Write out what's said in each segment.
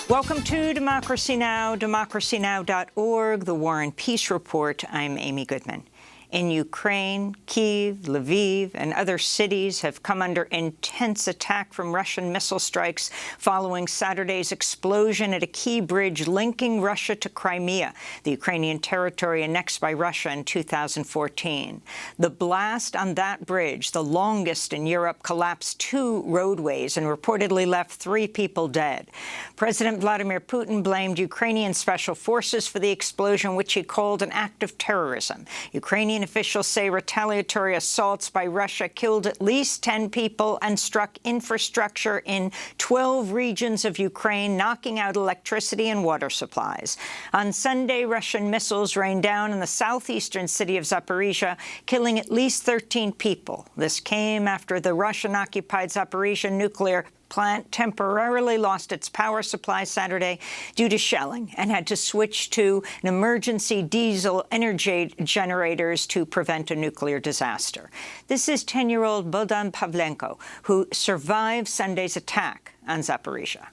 Welcome to Democracy Now!, democracynow.org, the War and Peace Report. I'm Amy Goodman. In Ukraine, Kyiv, Lviv, and other cities have come under intense attack from Russian missile strikes following Saturday's explosion at a key bridge linking Russia to Crimea, the Ukrainian territory annexed by Russia in 2014. The blast on that bridge, the longest in Europe, collapsed 2 roadways and reportedly left 3 people dead. President Vladimir Putin blamed Ukrainian special forces for the explosion, which he called an act of terrorism. Ukrainian officials say retaliatory assaults by Russia killed at least 10 people and struck infrastructure in 12 regions of Ukraine, knocking out electricity and water supplies. On Sunday, Russian missiles rained down in the southeastern city of Zaporizhia, killing at least 13 people. This came after the Russian-occupied Zaporizhia nuclear plant temporarily lost its power supply Saturday due to shelling and had to switch to an emergency diesel energy generators to prevent a nuclear disaster. This is 10-year-old Bogdan Pavlenko, who survived Sunday's attack on Zaporizhia.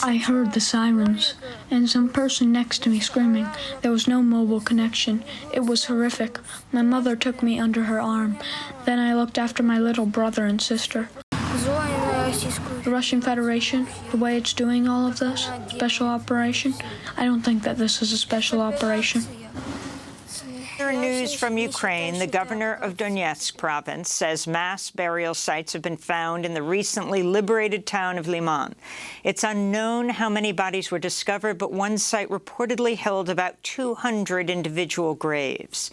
I heard the sirens and some person next to me screaming. There was no mobile connection. It was horrific. My mother took me under her arm. Then I looked after my little brother and sister. The Russian Federation, the way it's doing all of this, special operation, I don't think that this is a special operation. News from Ukraine. The governor of Donetsk province says mass burial sites have been found in the recently liberated town of Liman. It's unknown how many bodies were discovered, but one site reportedly held about 200 individual graves.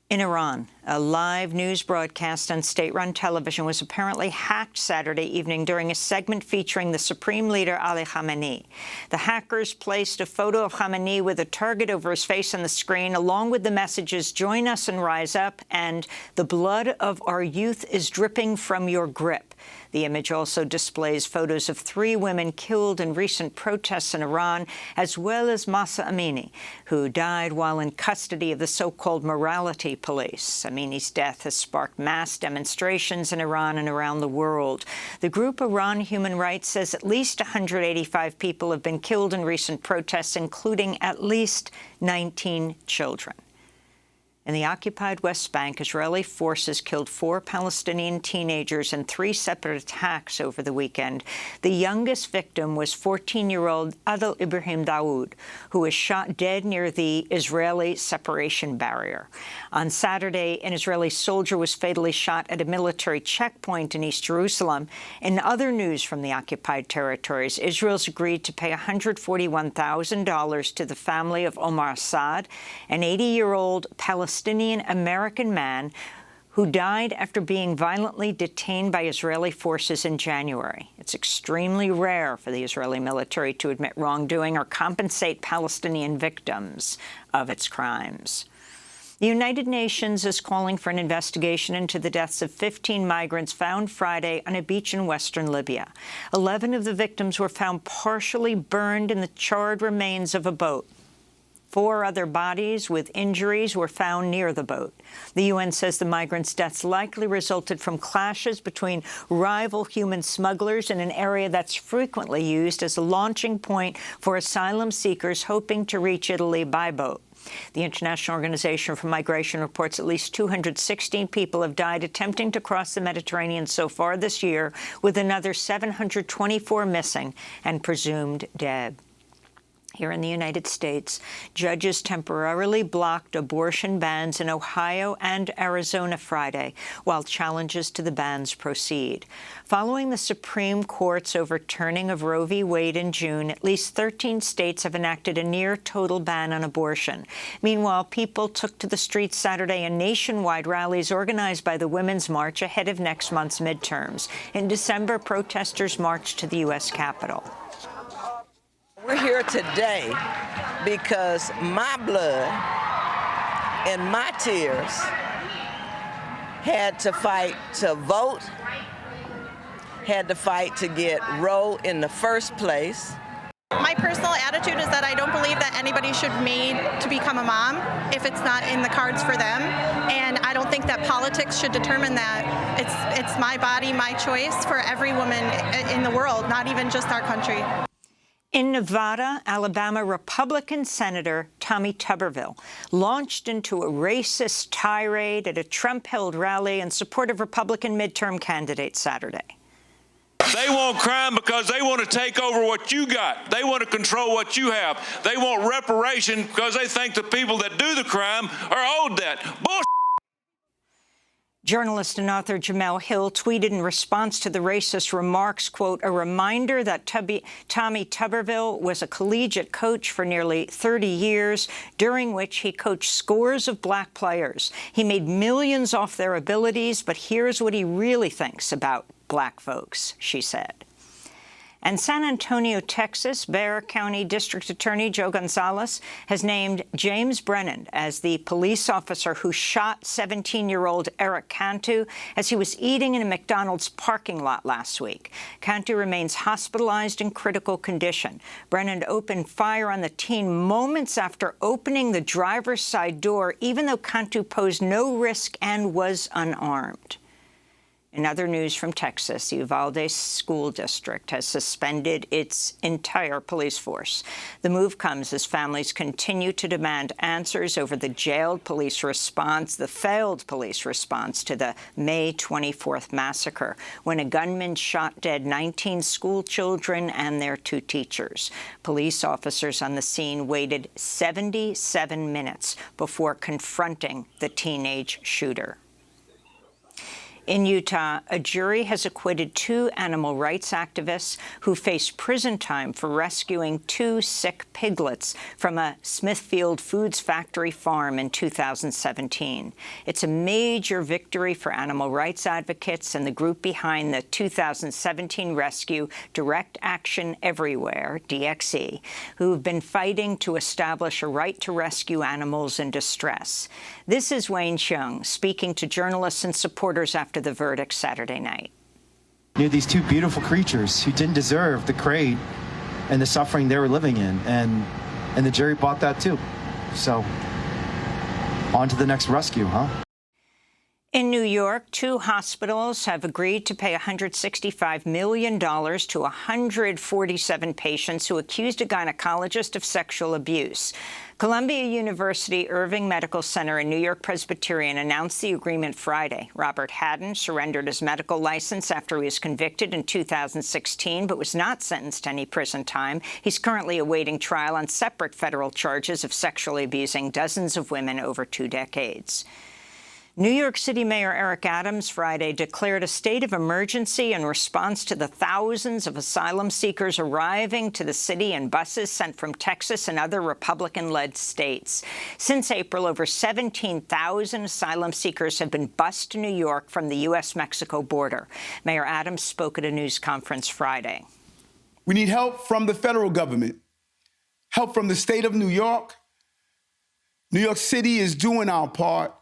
In Iran, a live news broadcast on state-run television was apparently hacked Saturday evening during a segment featuring the Supreme Leader Ali Khamenei. The hackers placed a photo of Khamenei with a target over his face on the screen, along with the messages, "Join us and rise up," and "The blood of our youth is dripping from your grip." The image also displays photos of 3 women killed in recent protests in Iran, as well as Mahsa Amini, who died while in custody of the so-called morality police. Amini's death has sparked mass demonstrations in Iran and around the world. The group Iran Human Rights says at least 185 people have been killed in recent protests, including at least 19 children. In the occupied West Bank, Israeli forces killed 4 Palestinian teenagers in 3 separate attacks over the weekend. The youngest victim was 14-year-old Adel Ibrahim Daoud, who was shot dead near the Israeli separation barrier. On Saturday, an Israeli soldier was fatally shot at a military checkpoint in East Jerusalem. In other news from the occupied territories, Israel's agreed to pay $141,000 to the family of Omar Assad, an 80-year-old Palestinian-American man who died after being violently detained by Israeli forces in January. It's extremely rare for the Israeli military to admit wrongdoing or compensate Palestinian victims of its crimes. The United Nations is calling for an investigation into the deaths of 15 migrants found Friday on a beach in western Libya. 11 of the victims were found partially burned in the charred remains of a boat. 4 other bodies with injuries were found near the boat. The UN says the migrants' deaths likely resulted from clashes between rival human smugglers in an area that's frequently used as a launching point for asylum seekers hoping to reach Italy by boat. The International Organization for Migration reports at least 216 people have died attempting to cross the Mediterranean so far this year, with another 724 missing and presumed dead. Here in the United States, judges temporarily blocked abortion bans in Ohio and Arizona Friday, while challenges to the bans proceed. Following the Supreme Court's overturning of Roe v. Wade in June, at least 13 states have enacted a near-total ban on abortion. Meanwhile, people took to the streets Saturday in nationwide rallies organized by the Women's March ahead of next month's midterms. In December, protesters marched to the U.S. Capitol. We're here today because my blood and my tears had to fight to vote, had to fight to get Roe in the first place. My personal attitude is that I don't believe that anybody should be made to become a mom if it's not in the cards for them, and I don't think that politics should determine that. It's my body, my choice for every woman in the world, not even just our country. In Nevada, Alabama Republican Senator Tommy Tuberville launched into a racist tirade at a Trump-held rally in support of Republican midterm candidates Saturday. They want crime because they want to take over what you got. They want to control what you have. They want reparation because they think the people that do the crime are owed that. Bullshit. Journalist and author Jamel Hill tweeted in response to the racist remarks, quote, a reminder that Tommy Tuberville was a collegiate coach for nearly 30 years, during which he coached scores of black players. He made millions off their abilities, but here's what he really thinks about black folks, she said. And San Antonio, Texas, Bexar County District Attorney Joe Gonzalez has named James Brennan as the police officer who shot 17-year-old Eric Cantu as he was eating in a McDonald's parking lot last week. Cantu remains hospitalized in critical condition. Brennan opened fire on the teen moments after opening the driver's side door, even though Cantu posed no risk and was unarmed. In other news from Texas, the Uvalde School District has suspended its entire police force. The move comes as families continue to demand answers over the failed police response to the May 24th massacre, when a gunman shot dead 19 school children and their 2 teachers. Police officers on the scene waited 77 minutes before confronting the teenage shooter. In Utah, a jury has acquitted 2 animal rights activists who face prison time for rescuing 2 sick piglets from a Smithfield Foods factory farm in 2017. It's a major victory for animal rights advocates and the group behind the 2017 rescue, Direct Action Everywhere, DXE, who've been fighting to establish a right to rescue animals in distress. This is Wayne Chung speaking to journalists and supporters after the verdict Saturday night. You know, these 2 beautiful creatures who didn't deserve the crate and the suffering they were living in, and the jury bought that too. So, on to the next rescue, huh? In New York, 2 hospitals have agreed to pay $165 million to 147 patients who accused a gynecologist of sexual abuse. Columbia University Irving Medical Center and New York Presbyterian announced the agreement Friday. Robert Haddon surrendered his medical license after he was convicted in 2016, but was not sentenced to any prison time. He's currently awaiting trial on separate federal charges of sexually abusing dozens of women over 2 decades. New York City Mayor Eric Adams Friday declared a state of emergency in response to the thousands of asylum seekers arriving to the city in buses sent from Texas and other Republican-led states. Since April, over 17,000 asylum seekers have been bused to New York from the U.S.-Mexico border. Mayor Adams spoke at a news conference Friday. We need help from the federal government, help from the state of New York. New York City is doing our part,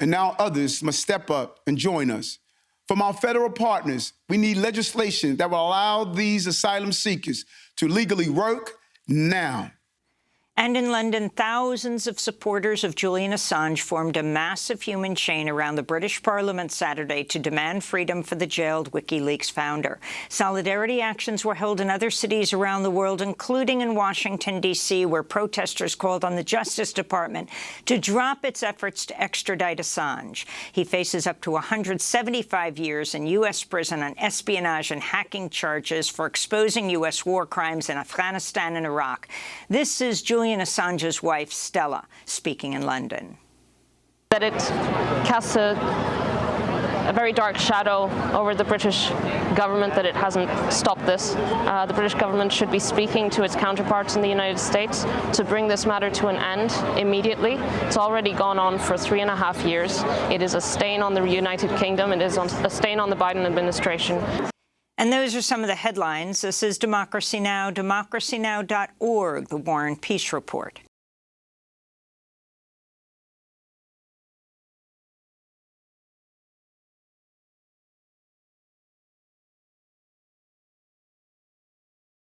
and now others must step up and join us. From our federal partners, we need legislation that will allow these asylum seekers to legally work now. And in London, thousands of supporters of Julian Assange formed a massive human chain around the British Parliament Saturday to demand freedom for the jailed WikiLeaks founder. Solidarity actions were held in other cities around the world, including in Washington, D.C., where protesters called on the Justice Department to drop its efforts to extradite Assange. He faces up to 175 years in U.S. prison on espionage and hacking charges for exposing U.S. war crimes in Afghanistan and Iraq. This is Julian Assange's wife, Stella, speaking in London. That it casts a very dark shadow over the British government, that it hasn't stopped this. The British government should be speaking to its counterparts in the United States to bring this matter to an end immediately. It's already gone on for 3.5 years. It is a stain on the United Kingdom. It is a stain on the Biden administration. And those are some of the headlines. This is Democracy Now!, democracynow.org, the War and Peace Report.